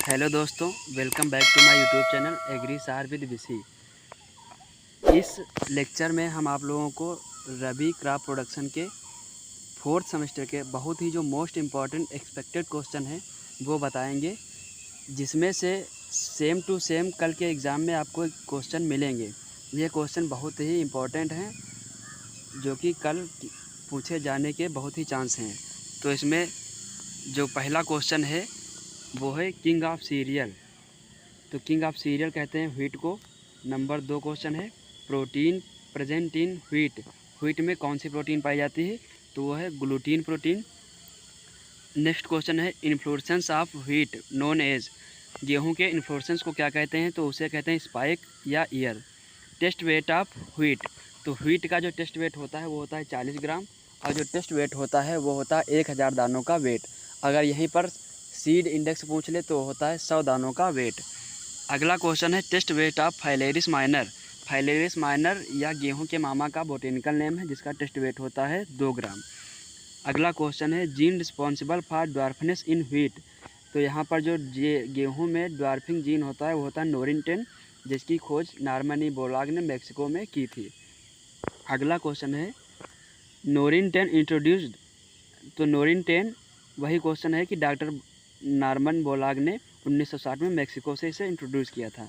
Hello दोस्तों, welcome back to my YouTube channel agri सार with विसी। इस लेक्चर में हम आप लोगों को रबी क्रॉप प्रोडक्शन के फोर्थ सेमेस्टर के बहुत ही जो मोस्ट इम्पॉर्टेंट एक्सपेक्टेड क्वेश्चन हैं वो बताएंगे, जिसमें से सेम टू सेम कल के एग्ज़ाम में आपको क्वेश्चन मिलेंगे। ये क्वेश्चन बहुत ही इम्पॉर्टेंट हैं जो कि कल पूछे जाने के बहुत ही चांस हैं। तो इसमें जो पहला क्वेश्चन है वो है किंग ऑफ सीरियल। तो किंग ऑफ सीरियल कहते हैं व्हीट को। नंबर 2 क्वेश्चन है protein present in wheat. Wheat में कौन सी प्रोटीन पाई जाती है? तो वो है ग्लूटीन प्रोटीन। नेक्स्ट क्वेश्चन है inflorescence of wheat known as. गेहूं के इन्फ्लोरेसेंस को क्या कहते हैं? तो उसे कहते हैं स्पाइक या ear. Test weight of wheat. तो व्हीट का जो टेस्ट वेट होता है वो होता है 40 ग्राम, और जो टेस्ट वेट होता है वो होता है 1000 दानों का वेट। अगर यहीं पर सीड इंडेक्स पूछ ले तो होता है 100 दानों का वेट। अगला क्वेश्चन है test weight of Phalaris minor. Phalaris minor या गेहूं के मामा का बोटेनिकल नेम है, जिसका टेस्ट वेट होता है 2 ग्राम। अगला क्वेश्चन है gene responsible for dwarfness in wheat. तो यहाँ पर जो गेहूं में ड्वार्फिंग जीन होता है वो होता है नोरिन-10, जिसकी खोज नॉर्मन ई बोरलाग ने मेक्सिको में की थी। अगला क्वेश्चन है नोरिन-10 इंट्रोड्यूस्ड। तो नोरिन-10 वही क्वेश्चन है कि डॉक्टर नॉर्मन बोरलाग ने 1960 में मेक्सिको से इसे इंट्रोड्यूस किया था।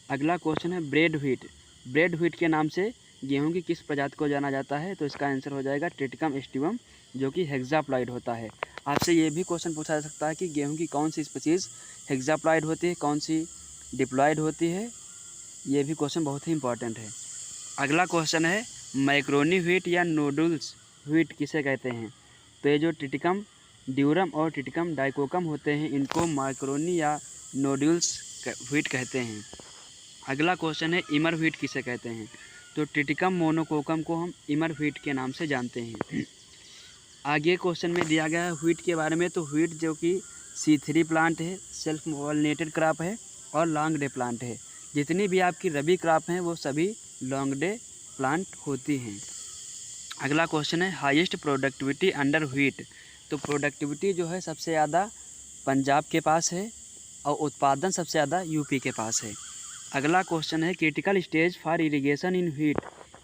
अगला क्वेश्चन है ब्रेड व्हीट। ब्रेड व्हीट के नाम से गेहूं की किस प्रजाति को जाना जाता है? तो इसका आंसर हो जाएगा ट्रिटिकम एस्टिवम, जो कि हेक्साप्लॉइड होता है। आपसे ये भी क्वेश्चन पूछा जा सकता है कि गेहूं की कौन सी स्पीशीज़ हेक्साप्लॉइड होती है, कौन सी डिप्लॉइड होती है। ये भी क्वेश्चन बहुत ही इंपॉर्टेंट है। अगला क्वेश्चन है मैक्रोनी व्हीट या नोडुल्स व्हीट किसे कहते हैं? तो ये जो ट्रिटिकम ड्यूरम और ट्रिटिकम डाइकोकम होते हैं, इनको मैक्रोनी या नोडुल्स व्हीट कहते हैं। अगला क्वेश्चन है इमर व्हीट किसे कहते हैं? तो ट्रिटिकम मोनोकोकम को हम इमर व्हीट के नाम से जानते हैं। आगे क्वेश्चन में दिया गया है व्हीट के बारे में। तो व्हीट जो कि C3 प्लांट है, सेल्फ पॉलिनेटेड क्रॉप है और लॉन्ग डे प्लांट है। जितनी भी आपकी रबी क्रॉप हैं वो सभी लॉन्ग डे प्लांट होती हैं। अगला क्वेश्चन है हाईएस्ट प्रोडक्टिविटी अंडर व्हीट। तो प्रोडक्टिविटी जो है सबसे ज़्यादा पंजाब के पास है और उत्पादन सबसे ज़्यादा यूपी के पास है। अगला क्वेश्चन है critical stage for irrigation in wheat.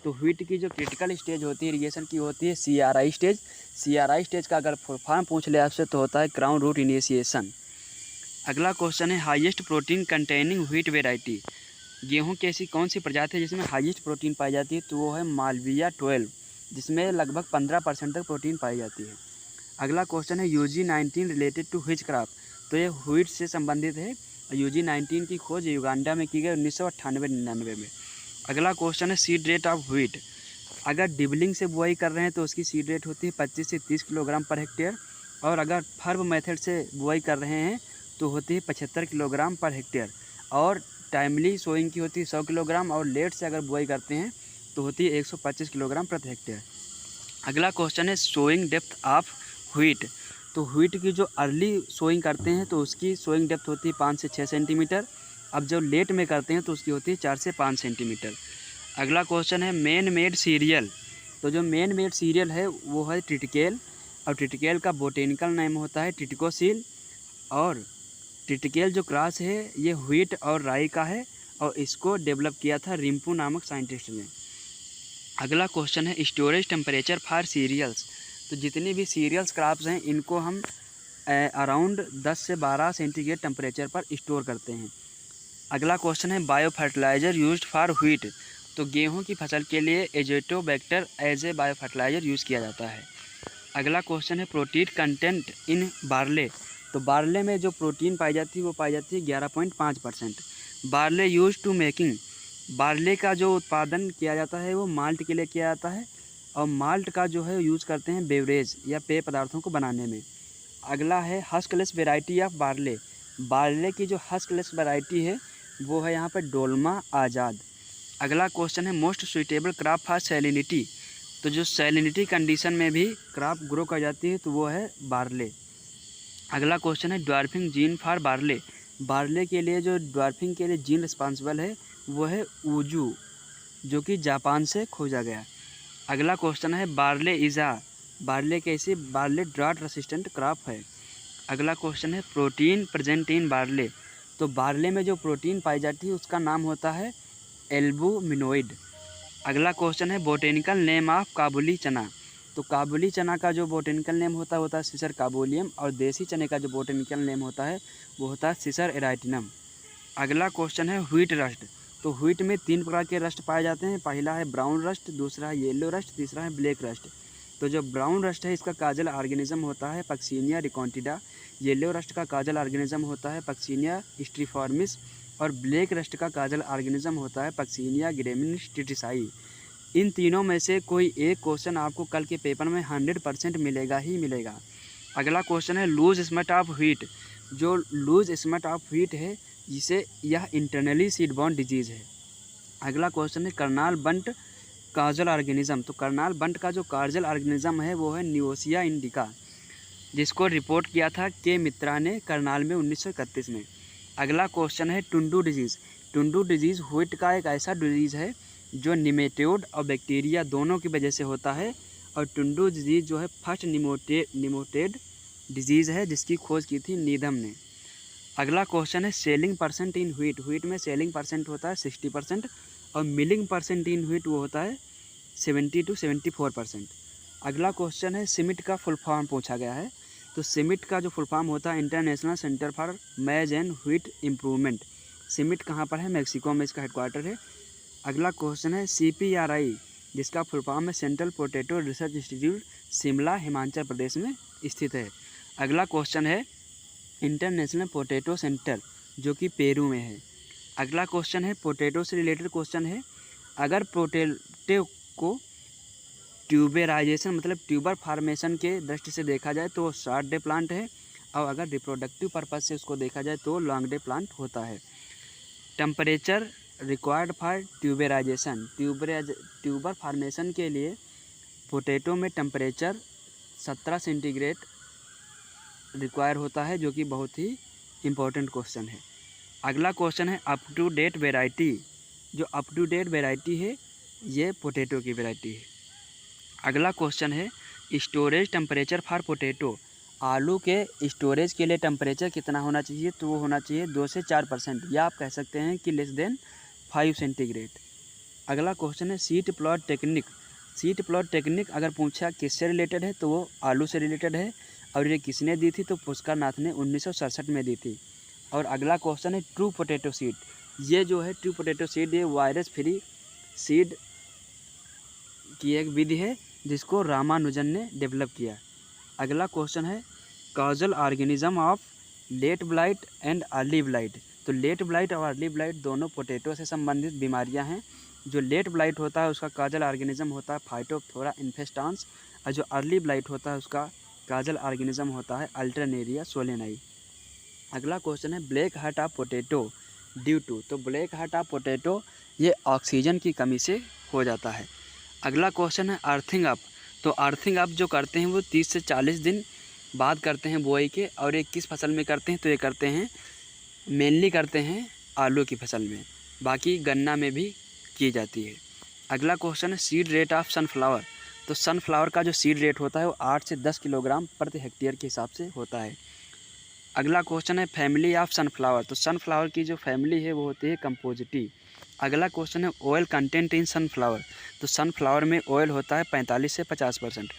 तो व्हीट की जो क्रिटिकल स्टेज होती है इरिगेशन की होती है CRI स्टेज। CRI स्टेज का अगर फॉर्म पूछ ले आपसे तो होता है क्राउन रूट इनिशिएशन। अगला क्वेश्चन है highest protein containing wheat variety. गेहूं की ऐसी कौन सी प्रजाति है जिसमें हाईएस्ट प्रोटीन पाई जाती है? तो वो है मालविया 12, जिसमें लगभग 15% तक प्रोटीन पाई जाती है। अगला क्वेश्चन है UG19 related to which crop. तो ये व्हीट से संबंधित है। UG19 की खोज युगांडा में की गई 1998-99 में। अगला क्वेश्चन है सीड रेट ऑफ व्हीट। अगर डिबलिंग से बुआई कर रहे हैं तो उसकी सीड रेट होती है 25 से 30 किलोग्राम पर हेक्टेयर, और अगर फर्व मेथड से बुआई कर रहे हैं तो होती है 75 किलोग्राम पर हेक्टेयर, और टाइमली सोइंग की होती है 100 किलोग्राम, और लेट से अगर बुआई करते हैं तो होती है 125 किलोग्राम प्रति हेक्टेयर। अगला क्वेश्चन है सोइंग डेप्थ ऑफ व्हीट। तो व्हीट की जो अर्ली सोइंग करते हैं तो उसकी सोइंग डेप्थ होती है 5 से 6 सेंटीमीटर। अब जो लेट में करते हैं तो उसकी होती है 4 से 5 सेंटीमीटर। अगला क्वेश्चन है मेन मेड सीरियल। तो जो मेन मेड सीरियल है वो है ट्रिटिकेल, और ट्रिटिकेल का बोटेनिकल नेम होता है ट्रिटिकोसील। और ट्रिटिकेल जो क्रॉस है ये व्हीट और राई का है, और इसको डेवलप किया था रिम्पू नामक साइंटिस्ट ने। अगला क्वेश्चन है स्टोरेज टेम्परेचर फॉर सीरियल्स। तो जितनी भी सीरियल्स क्रॉप्स हैं इनको हम अराउंड 10 से 12 सेंटीग्रेड टेम्परेचर पर स्टोर करते हैं। अगला क्वेश्चन है bio fertiliser used for wheat. तो गेहूं की फसल के लिए Azotobacter as a bio fertiliser use किया जाता है। अगला क्वेश्चन है प्रोटीन कंटेंट इन बार्ले। तो बार्ले में जो प्रोटीन पाई जाती है वो पाई जाती है 11.5%। Barley use to making. Barley का जो उत्पादन किया जाता है वो माल्ट के लिए किया जाता है, और माल्ट का जो है यूज़ करते हैं बेवरेज या पेय पदार्थों को बनाने में। अगला है huskless variety of barley. Barley की जो हस्कलेस वेराइटी है वो है यहाँ पर डोल्मा आज़ाद। अगला क्वेश्चन है most suitable crop for salinity. तो जो सैलिनिटी कंडीशन में भी क्रॉप ग्रो कर जाती है तो वो है बार्ले। अगला क्वेश्चन है dwarfing gene for barley. Barley के लिए जो ड्वार्फिंग के लिए जीन रिस्पॉन्सिबल है वो है ऊजू, जो कि जापान से खोजा गया। अगला क्वेश्चन है बार्ले इज़ा। बार्ले कैसी? बार्ले ड्राउट रेसिस्टेंट क्रॉप है। अगला क्वेश्चन है प्रोटीन प्रेजेंट इन बार्ले। तो बार्ले में जो प्रोटीन पाई जाती है उसका नाम होता है एल्बुमिनोइड। अगला क्वेश्चन है बोटेनिकल नेम ऑफ काबुली चना। तो काबुली चना का जो बोटेनिकल नेम होता है सिसर काबुलियम, और देसी चने का जो बोटेनिकल नेम होता है वो होता है सिसर एराइटिनम। अगला क्वेश्चन है व्हीट रस्ट। तो व्हीट में 3 प्रकार के रस्ट पाए जाते हैं। पहला है ब्राउन रस्ट, दूसरा है येलो रस्ट, तीसरा है ब्लैक रस्ट। तो जो ब्राउन रस्ट है इसका काजल ऑर्गेनिज्म होता है पक्सीनिया रिकॉन्टिडा। येलो रस्ट का काजल ऑर्गेनिज्म होता है पक्सीनिया स्ट्रीफॉर्मिस, और ब्लैक रस्ट का काजल ऑर्गेनिज्म होता है पक्सीनिया ग्रेमिनिस्टिसाई। इन तीनों में से कोई एक क्वेश्चन आपको कल के पेपर में 100% मिलेगा ही मिलेगा। अगला क्वेश्चन है लूज स्मेट ऑफ व्हीट। जो लूज स्मेट ऑफ व्हीट है जिसे यह इंटरनली सीड बॉर्न डिजीज़ है। अगला क्वेश्चन है करनाल बंट काजल ऑर्गेनिज्म। तो करनाल बंट का जो काजल ऑर्गेनिज्म है वो है नियोसिया इंडिका, जिसको रिपोर्ट किया था के मित्रा ने करनाल में 1931 में। अगला क्वेश्चन है टुंडू डिजीज़। टुंडू डिजीज़ व्हीट का एक ऐसा डिजीज़ है जो निमेटोड और बैक्टीरिया दोनों की वजह से होता है, और टुंडू डिजीज़ जो है फर्स्ट निमोटेड डिजीज़ है जिसकी खोज की थी नीधम ने। अगला क्वेश्चन है selling percent in wheat. Wheat में सेलिंग परसेंट होता है 60%, और मिलिंग परसेंट इन व्हीट वो होता है 70 to 74%। अगला क्वेश्चन है सिमिट का फुल फॉर्म पूछा गया है। तो सिमिट का जो फुल फॉर्म होता है International Centre for Maize and Wheat Improvement. CIMMYT कहाँ पर है? मैक्सिको में इसका हेडक्वार्टर है। अगला क्वेश्चन है CPRI, जिसका फुल फॉर्म है Central Potato Research Institute, Shimla Himachal Pradesh में स्थित है। अगला क्वेश्चन है इंटरनेशनल पोटैटो सेंटर, जो कि पेरू में है। अगला क्वेश्चन है पोटैटो से रिलेटेड क्वेश्चन है, अगर पोटैटो को ट्यूबेराइजेशन मतलब ट्यूबर फार्मेशन के दृष्टि से देखा जाए तो शॉर्ट डे प्लांट है, और अगर रिप्रोडक्टिव पर्पज से उसको देखा जाए तो लॉन्ग डे प्लांट होता है। Temperature required for tuberization. Tuber formation के लिए पोटैटो में टेम्परेचर 17 सेंटीग्रेड रिक्वायर होता है, जो कि बहुत ही इम्पोर्टेंट क्वेश्चन है। अगला क्वेश्चन है अप टू डेट वेराइटी। जो अप टू डेट वेराइटी है ये पोटैटो की वेराइटी है। अगला क्वेश्चन है स्टोरेज टेम्परेचर फॉर पोटैटो। आलू के स्टोरेज के लिए टेम्परेचर कितना होना चाहिए? तो वो होना चाहिए 2 से 4%, या आप कह सकते हैं कि लेस देन 5 सेंटीग्रेड। अगला क्वेश्चन है seed plot technique. Seed plot technique अगर पूछा किससे रिलेटेड है तो वो आलू से रिलेटेड है, और ये किसने दी थी? तो पुष्कर नाथ ने 1967 में दी थी। और अगला क्वेश्चन है ट्रू पोटैटो सीड। ये जो है ट्रू पोटैटो सीड ये वायरस फ्री सीड की एक विधि है जिसको रामानुजन ने डेवलप किया। अगला क्वेश्चन है causal organism of late blight and early blight. तो लेट ब्लाइट और अर्ली ब्लाइट दोनों पोटैटो से संबंधित बीमारियां हैं। जो लेट ब्लाइट होता है उसका काजल ऑर्गेनिज्म होता है फाइटोप्थोरा इन्फेस्टांस, और जो अर्ली ब्लाइट होता है उसका काजल ऑर्गेनिज्म होता है अल्टरनेरिया सोलेनाई। अगला क्वेश्चन है black heart of potato due to. तो ब्लैक हार्ट ऑफ पोटैटो ये ऑक्सीजन की कमी से हो जाता है। अगला क्वेश्चन है अर्थिंग अप। तो अर्थिंग अप जो करते हैं वो 30 से 40 दिन बाद करते हैं बुआई के, और ये किस फसल में करते हैं? तो ये करते हैं मेनली करते हैं आलू की फसल में, बाकी गन्ना में भी की जाती है। अगला क्वेश्चन है सीड रेट ऑफ सनफ्लावर। तो सनफ्लावर का जो सीड रेट होता है वो 8 से 10 किलोग्राम प्रति हेक्टेयर के हिसाब से होता है। अगला क्वेश्चन है फैमिली ऑफ सनफ्लावर। तो सनफ्लावर की जो फैमिली है वो होती है कंपोजिटी। अगला क्वेश्चन है ऑयल कंटेंट इन सनफ्लावर। तो सनफ्लावर में ऑयल होता है 45 से 50%।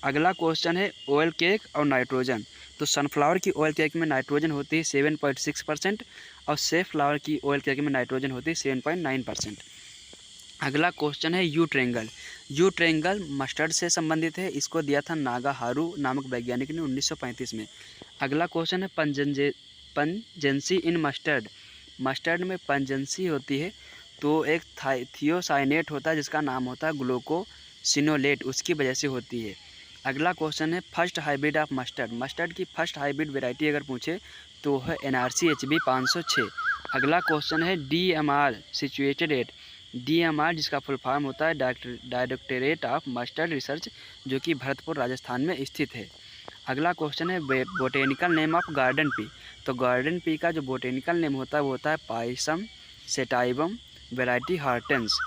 अगला क्वेश्चन है ऑयल केक और नाइट्रोजन। तो सनफ्लावर की ऑयल केक में नाइट्रोजन होती है 7.6%, और सेफ फ्लावर की ऑयल केक में नाइट्रोजन होती है 7.9%। अगला क्वेश्चन है you triangle. You triangle mustard से संबंधित है, इसको दिया था नागा हारू नामक वैज्ञानिक ने 1935 में। अगला क्वेश्चन है पंजेंसी इन मस्टर्ड। मस्टर्ड में पंजेंसी होती है तो एक थियोसाइनेट होता है जिसका नाम होता है ग्लूकोसिनोलेट, उसकी वजह से होती है। अगला क्वेश्चन है first hybrid of mustard. Mustard की फर्स्ट हाइब्रिड वैरायटी अगर पूछे तो है NRC HB 506। अगला क्वेश्चन है DMR सिचुएटेड एट। DMR जिसका फुल फॉर्म होता है डायरेक्टरेट ऑफ मस्टर्ड रिसर्च, जो कि भरतपुर राजस्थान में स्थित है। अगला क्वेश्चन है botanical name of garden pea. तो गार्डन पी का जो बोटेनिकल नेम होता है वो होता है पाइसम सेटाइवम वैरायटी हार्टेंस।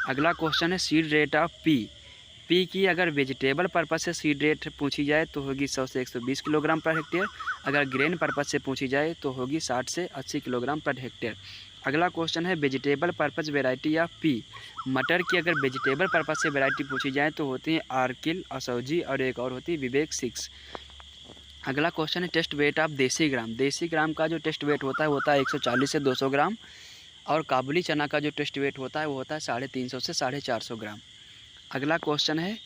अगला क्वेश्चन है seed rate of P. P की अगर वेजिटेबल पर्पज़ से सीड रेट पूछी जाए तो होगी 100 से 120 किलोग्राम पर हेक्टेयर। अगर ग्रेन पर्पज़ से पूछी जाए तो होगी 60 से 80 किलोग्राम पर हेक्टेयर। अगला क्वेश्चन है vegetable purpose variety of P. मटर की अगर वेजिटेबल पर्पज़ से वेराइटी पूछी जाए तो होती है आर्किल, असौजी और एक और होती है विवेक 6। अगला क्वेश्चन है टेस्ट वेट ऑफ देसी ग्राम। देसी ग्राम का जो टेस्ट वेट होता है 140 से 200 ग्राम। और काबुली चना का जो टेस्ट वेट होता है वो होता है 350 से 450 ग्राम। अगला क्वेश्चन है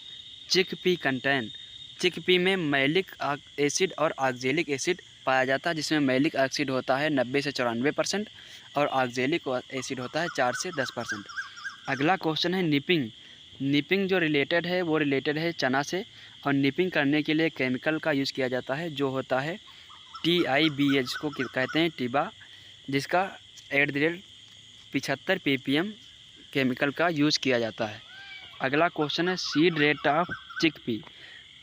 चिक पी कंटेंट। चिक पी में मैलिक एसिड और ऑक्जेलिक एसिड पाया जाता है, जिसमें मैलिक एसिड होता है 90 से 94% और ऑक्जेलिक एसिड होता है 4 से 10%। अगला क्वेश्चन है निपिंग। निपिंग जो रिलेटेड है वो रिलेटेड है चना से, और निपिंग करने के लिए केमिकल का यूज़ किया जाता है जो होता है TIBA, को कहते हैं टिबा, जिसका @ 75 ppm केमिकल का यूज़ किया जाता है। अगला क्वेश्चन है सीड रेट ऑफ चिकपी।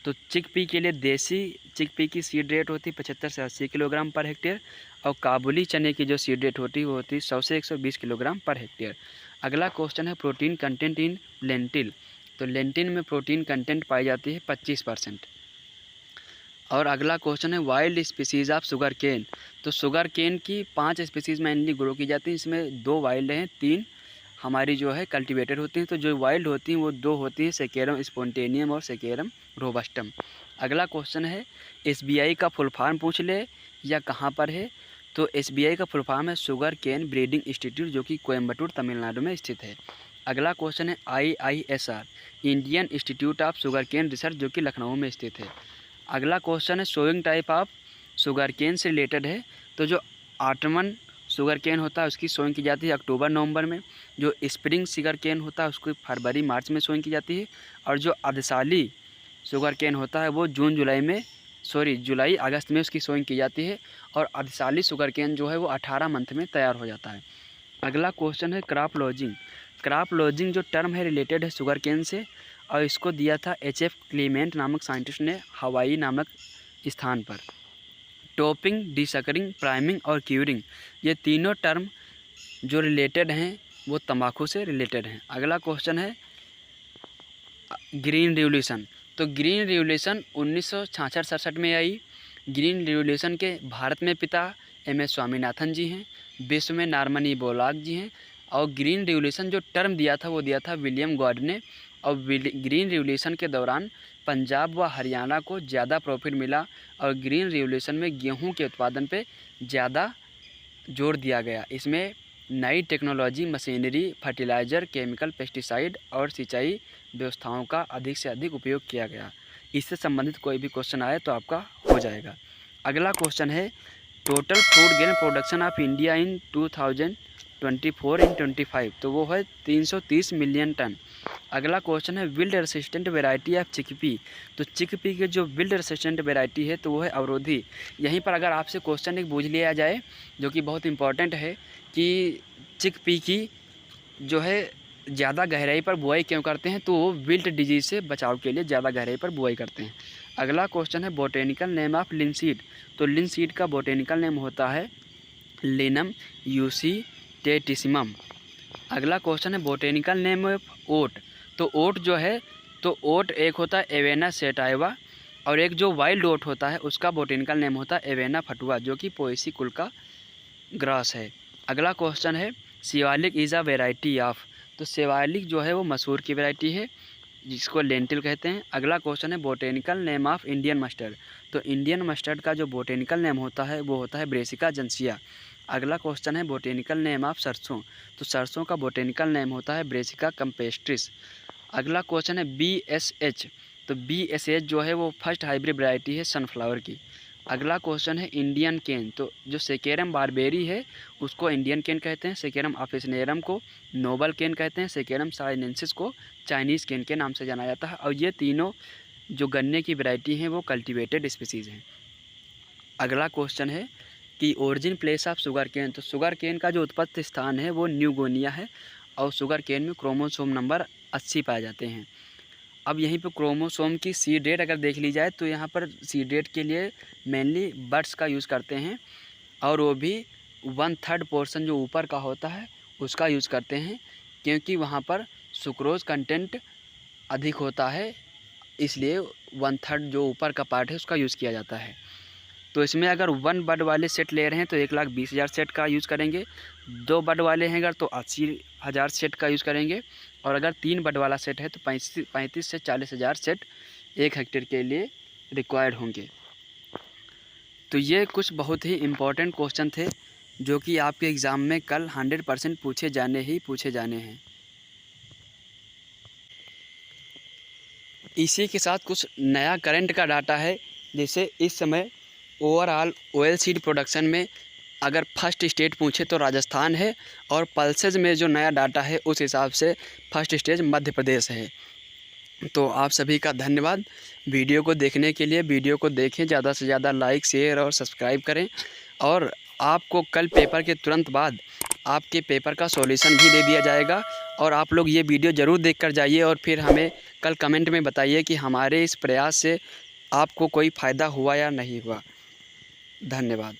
तो चिकपी के लिए देसी चिकपी की सीड रेट होती है 75 से 80 किलोग्राम पर हेक्टेयर, और काबुली चने की जो सीड रेट होती है वो होती है 100 से 120 किलोग्राम पर हेक्टेयर। अगला क्वेश्चन है प्रोटीन कंटेंट इन लेंटिल। तो लेंटिल में प्रोटीन कंटेंट पाई जाती है 25%। और अगला क्वेश्चन है wild species of sugarcane. तो शुगर केन की 5 स्पीसीज़ मेनली ग्रो की जाती हैं, इसमें 2 वाइल्ड हैं, 3 हमारी जो है कल्टीवेटेड होती हैं। तो जो वाइल्ड होती हैं वो 2 होती हैं, सेकेरम स्पॉन्टेनियम और सेकेरम रोबस्टम। अगला क्वेश्चन है SBI का फुल फॉर्म पूछ ले या कहाँ पर है। तो SBI का फुल फॉर्म है शुगर केन ब्रीडिंग इंस्टीट्यूट, जो कि कोयम्बटूर तमिलनाडु में स्थित है। अगला क्वेश्चन है IISR Indian Institute of Sugarcane Research, जो कि लखनऊ में स्थित है। अगला क्वेश्चन है sowing type of sugarcane से रिलेटेड है। तो जो ऑटमन शुगर केन होता है उसकी सोइंग की जाती है अक्टूबर-नवंबर में। जो स्प्रिंग शुगर केन होता है उसको फरवरी-मार्च में सोइंग की जाती है। और जो अर्धसाली शुगर केन होता है वो जुलाई-अगस्त में उसकी सोइंग की जाती है। और अर्धसाली शुगर केन जो है वो 18 मंथ में तैयार हो जाता है। अगला क्वेश्चन है क्रॉप लॉजिंग। क्रॉप लॉजिंग जो टर्म है रिलेटेड है शुगर केन से, और इसको दिया था HF क्लीमेंट नामक साइंटिस्ट ने हवाई नामक स्थान पर। टॉपिंग, डिसकरिंग, प्राइमिंग और क्यूरिंग, ये तीनों टर्म जो रिलेटेड हैं वो तंबाकू से रिलेटेड हैं। अगला क्वेश्चन है ग्रीन रिवोल्यूशन। तो ग्रीन रिवोल्यूशन 1966-67 में आई। ग्रीन रिवोल्यूशन के भारत में पिता MS स्वामीनाथन जी हैं, विश्व में नॉर्मन ई बोरलॉग जी हैं। और ग्रीन रिवोल्यूशन जो टर्म दिया था वो दिया था विलियम गॉड ने। और ग्रीन रिवोल्यूशन के दौरान पंजाब व हरियाणा को ज़्यादा प्रॉफिट मिला, और ग्रीन रिवोल्यूशन में गेहूं के उत्पादन पे ज़्यादा जोर दिया गया। इसमें नई technology, machinery, fertiliser, chemical, pesticide और सिंचाई व्यवस्थाओं का अधिक से अधिक उपयोग किया गया। इससे संबंधित कोई भी क्वेश्चन आए तो आपका हो जाएगा। अगला क्वेश्चन है total food grain production of India in 2024-25, तो वो है 330 मिलियन टन। अगला क्वेश्चन है wilt resistant variety of chickpea. तो चिकपी के जो विल्ड रेसिस्टेंट वेराइटी है तो वो है अवरोधी। यहीं पर अगर आपसे क्वेश्चन एक पूछ लिया जाए जो कि बहुत इंपॉर्टेंट है कि चिकपी की जो है ज़्यादा गहराई पर बुआई क्यों करते हैं, तो वो विल्ट डिजीज़ से बचाव के लिए ज़्यादा गहराई पर बुआई करते हैं। अगला क्वेश्चन है बोटेनिकल नेम ऑफ लिनसीड। तो लिनसीड का बोटेनिकल नेम होता है लिनम यूसीटेटिसिमम। अगला क्वेश्चन है बोटेनिकल नेम ऑफ ओट। तो ओट जो है, तो ओट एक होता है एवेना सेटाइवा, और एक जो वाइल्ड ओट होता है उसका बोटेनिकल नेम होता है एवेना फटुआ, जो कि पोएसी कुल का ग्रास है। अगला क्वेश्चन है Shivalik is a variety of. तो शिवालिक जो है वो मसूर की वैरायटी है जिसको लेंटिल कहते हैं। अगला क्वेश्चन है botanical name of Indian mustard. तो इंडियन मस्टर्ड का जो बोटेनिकल नेम होता है वो होता है ब्रेसिका जंसिया। अगला क्वेश्चन है बोटेनिकल नेम ऑफ सरसों। तो सरसों का बोटेनिकल नेम होता है ब्रेसिका कैम्पेस्ट्रिस। अगला क्वेश्चन है BSH। तो BSH जो है वो फर्स्ट हाइब्रिड वैरायटी है सनफ्लावर की। अगला क्वेश्चन है इंडियन केन। तो जो सेकेरम बारबेरी है उसको इंडियन केन कहते हैं, सेकेरम ऑफिसनेरम को नोबल केन कहते हैं, सेकेरम साइनेंसिस को चाइनीज़ केन के नाम से जाना जाता है। और ये तीनों जो गन्ने की वैरायटी हैं वो कल्टीवेटेड स्पीसीज़ हैं। अगला क्वेश्चन है कि origin place of sugarcane. तो शुगर केन का जो उत्पत्ति स्थान है वो न्यूगोनिया है, और शुगर केन में क्रोमोसोम नंबर 80 पाए जाते हैं। अब यहीं पर क्रोमोसोम की सीड रेट अगर देख ली जाए तो यहाँ पर सीड रेट के लिए मेनली बर्ड्स का यूज़ करते हैं, और वो भी 1/3 पोर्शन जो ऊपर का होता है उसका यूज़ करते हैं, क्योंकि वहाँ पर सुक्रोज कंटेंट अधिक होता है, इसलिए 1/3 जो ऊपर का पार्ट है उसका यूज़ किया जाता है। तो इसमें अगर 1 बड वाले सेट ले रहे हैं तो 1,20,000 सेट का यूज़ करेंगे। 2 बड वाले हैं अगर तो 80,000 सेट का यूज़ करेंगे। और अगर 3 बड वाला सेट है तो 35 से 40,000 सेट 1 हेक्टेयर के लिए रिक्वायर्ड होंगे। तो ये कुछ बहुत ही इम्पोर्टेंट क्वेश्चन थे जो कि आपके एग्ज़ाम में कल 100% पूछे जाने हैं। इसी के साथ कुछ नया करंट का डाटा है, जैसे इस समय ओवरऑल ऑयल सीड प्रोडक्शन में अगर फर्स्ट स्टेट पूछे तो राजस्थान है, और पल्सेज में जो नया डाटा है उस हिसाब से फर्स्ट स्टेज मध्य प्रदेश है। तो आप सभी का धन्यवाद वीडियो को देखने के लिए। वीडियो को देखें, ज़्यादा से ज़्यादा लाइक, शेयर और सब्सक्राइब करें। और आपको कल पेपर के तुरंत बाद आपके पेपर का सॉल्यूशन भी दे दिया जाएगा। और आप लोग ये वीडियो ज़रूर देख कर जाइए और फिर हमें कल कमेंट में बताइए कि हमारे इस प्रयास से आपको कोई फ़ायदा हुआ या नहीं हुआ। धन्यवाद।